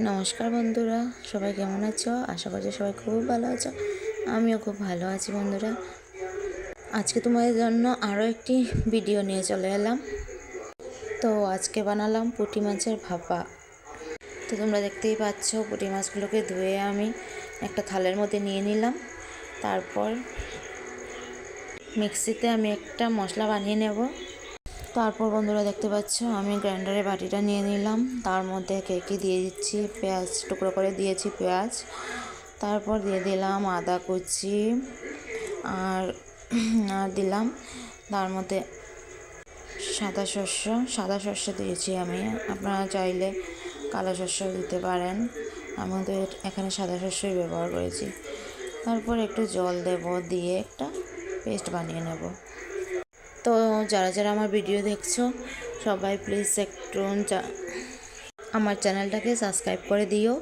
নমস্কার বন্ধুরা, সবাই কেমন আছো? আশা করছি সবাই খুব ভালো আছো। আমিও খুব ভালো আছি বন্ধুরা। আজকে তোমাদের জন্য আরও একটি ভিডিও নিয়ে চলে এলাম। তো আজকে বানালাম পুঁটি মাছের ভাপা। তো তোমরা দেখতেই পাচ্ছ, পুঁটি মাছগুলোকে ধুয়ে আমি একটা থালের মধ্যে নিয়ে নিলাম। তারপর মিক্সিতে আমি একটা মশলা বানিয়ে নেব। তারপর বন্ধুরা দেখতে পাচ্ছ, আমি গ্রাইন্ডারে বাটিটা নিয়ে নিলাম। তার মধ্যে কেকে দিয়ে দিচ্ছি পেঁয়াজ, টুকরো করে দিয়েছি পেঁয়াজ। তারপর দিয়ে দিলাম আদা কুচি আর দিলাম তার মধ্যে সাদা শস্য দিয়েছি আমি। আপনারা চাইলে কালো শস্য দিতে পারেন, আমি তো এখানে সাদা শস্যই ব্যবহার করেছি। তারপর একটু জল দেব, দিয়ে একটা পেস্ট বানিয়ে নেব। তো যারা যারা আমার ভিডিও দেখছো সবাই প্লিজ একটু আমার চ্যানেলটাকে সাবস্ক্রাইব করে দিও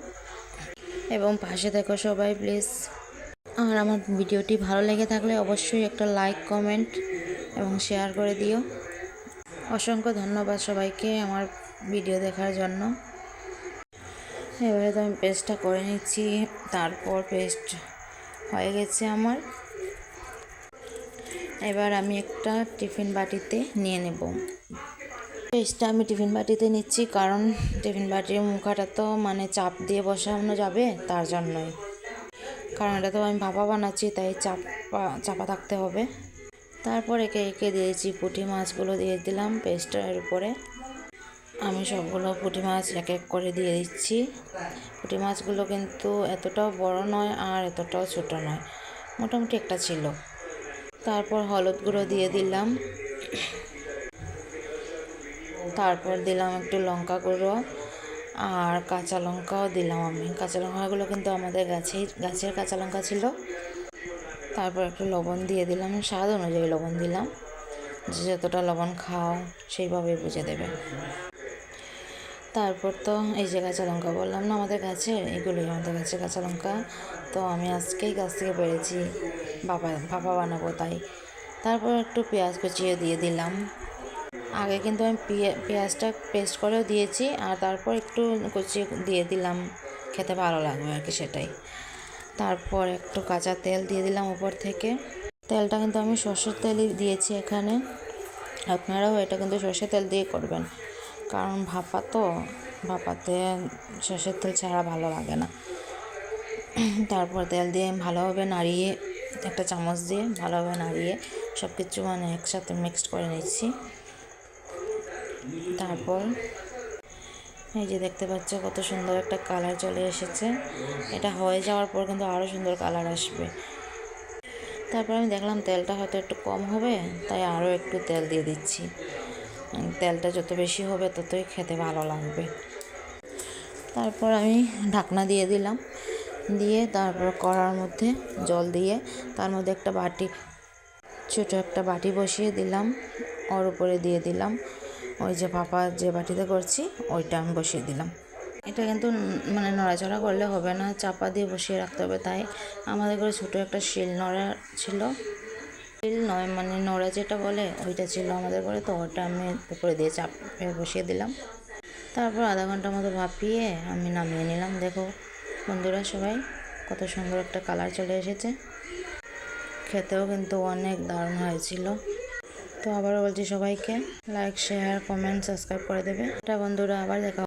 এবং পাশে থেকো সবাই প্লিজ। আর আমার ভিডিওটি ভালো লেগে থাকলে অবশ্যই একটা লাইক, কমেন্ট এবং শেয়ার করে দিও। অসংখ্য ধন্যবাদ সবাইকে আমার ভিডিও দেখার জন্য। এবারে তো আমি পেস্টটা করে নিচ্ছি। তারপর পেস্ট হয়ে গেছে আমার। এবার আমি একটা টিফিন বাটিতে নিয়ে নেব। পেস্টটা আমি টিফিন বাটিতে নিচ্ছি, কারণ টিফিন বাটির মুখাটা তো চাপ দিয়ে বসানো যাবে, তার জন্যই। কারণ এটা তো আমি ভাপা বানাচ্ছি, তাই চাপা থাকতে হবে। তারপর একে একে দিয়েছি পুঁটি মাছগুলো, দিয়ে দিলাম পেস্টের উপরে। আমি সবগুলো পুঁটি মাছ এক এক করে দিয়ে দিচ্ছি। পুঁটি মাছগুলো কিন্তু এতটাও বড় নয় আর এতটাও ছোট নয়, মোটামুটি একটা ছিল। তারপর হলুদ গুঁড়ো দিয়ে দিলাম। তারপর দিলাম একটু লঙ্কা গুঁড়ো আর কাঁচা লঙ্কাও দিলাম আমি। কাঁচা লঙ্কাগুলো কিন্তু আমাদের গাছের কাঁচা লঙ্কা ছিল। তারপর একটু লবণ দিয়ে দিলাম, স্বাদ অনুযায়ী লবণ দিলাম। যে যতটা লবণ খাও সেইভাবে বুঝে দেবে। তারপর তো এই যে কাঁচা লঙ্কা বললাম না, আমাদের গাছের, এগুলোই আমাদের গাছের কাঁচা লঙ্কা। তো আমি আজকেই গাছ থেকে পেরেছি, ভাপা বানাবো তাই। তারপর একটু পেঁয়াজ কুচিয়ে দিয়ে দিলাম। আগে কিন্তু আমি পেঁয়াজটা পেস্ট করেও দিয়েছি, আর তারপর একটু কুচিয়ে দিয়ে দিলাম, খেতে ভালো লাগবে আর কি, সেটাই। তারপর একটু কাঁচা তেল দিয়ে দিলাম উপর থেকে। তেলটা কিন্তু আমি সর্ষের তেলই দিয়েছি এখানে। আপনারাও এটা কিন্তু সর্ষের তেল দিয়ে করবেন, কারণ ভাপাতে সর্ষের তেল ছাড়া ভালো লাগে না। তারপর তেল দিয়ে ভালোভাবে নাড়িয়ে, একটা চামচ দিয়ে ভালোভাবে নাড়িয়ে সব কিছু একসাথে মিক্সড করে নিচ্ছি। তারপর এই যে দেখতে পাচ্ছ কত সুন্দর একটা কালার চলে এসেছে। এটা হয়ে যাওয়ার পর কিন্তু আরও সুন্দর কালার আসবে। তারপর আমি দেখলাম তেলটা হয়তো একটু কম হবে, তাই আরও একটু তেল দিয়ে দিচ্ছি। তেলটা যত বেশি হবে ততই খেতে ভালো লাগবে। তারপর আমি ঢাকনা দিয়ে দিলাম, দিয়ে তারপর কড়ার মধ্যে জল দিয়ে তার মধ্যে একটা ছোটো একটা বাটি বসিয়ে দিলাম। ওর উপরে দিয়ে দিলাম ওই যে ভাপা যে বাটিতে করছি ওইটা আমি বসিয়ে দিলাম। এটা কিন্তু নড়াচড়া করলে হবে না, চাপা দিয়ে বসিয়ে রাখতে হবে। তাই আমাদের ঘরে ছোটো একটা শিল নোড়া ছিল, শিল নয় নোড়া যেটা বলে, ওইটা ছিল আমাদের ঘরে। তো ওটা আমি উপরে দিয়ে চাপে বসিয়ে দিলাম। তারপর আধা ঘন্টার মতো ভাপিয়ে আমি নামিয়ে নিলাম। দেখো বন্ধুরা সবাই, কত সুন্দর একটা কালার চলে এসেছে। খেতেও কিন্তু অনেক দারুণ হয়েছিল। তো আবারও বলছি সবাইকে লাইক, শেয়ার, কমেন্ট, সাবস্ক্রাইব করে দেবে। এটা বন্ধুরা, আবার দেখা।